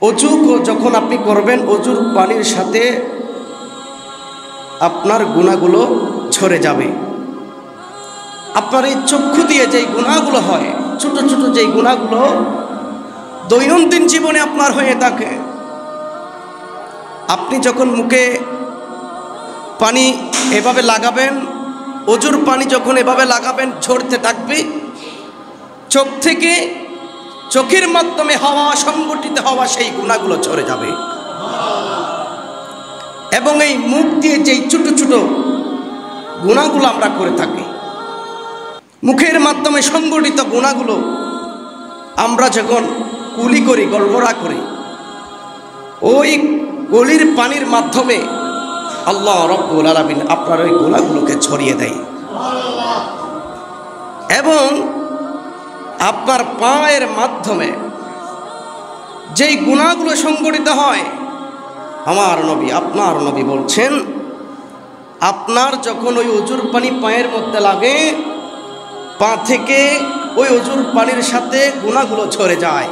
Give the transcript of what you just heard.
অজু যখন আপনি করবেন, অজুর পানির সাথে আপনার গুনাহগুলো ঝরে যাবে। আপনার এই চক্ষু দিয়ে যেই গুনাহগুলো হয়, ছোট ছোট যেই গুনাহগুলো দৈনন্দিন জীবনে আপনার হয়ে থাকে, আপনি যখন মুখে পানি এভাবে লাগাবেন, অজুর পানি যখন এভাবে লাগাবেন, ঝরতে থাকবে। চোখ থেকে, চোখের মাধ্যমে হওয়া, সংগঠিত হওয়া সেই গুনাহগুলো ঝরে যাবে। এবং এই মুখ দিয়ে যেই ছোট ছোট গুনাহগুলো আমরা করে থাকি, মুখের মাধ্যমে সংগঠিত গুনাহগুলো আমরা যখন কুলি করি, গড়গড়া করি, ওই গলির পানির মাধ্যমে আল্লাহ রব্বুল আলামিন আপনার ওই গুনাহগুলোকে ছড়িয়ে দেয়। এবং আপনার পায়ের মাধ্যমে যেই গুনাহগুলো সংগঠিত হয়, আমার নবী, আপনার নবী বলছেন, আপনার যখন ওই অজুর পানি পায়ের মধ্যে লাগে, পা থেকে ওই অজুর পানির সাথে গুনাহগুলো ঝরে যায়।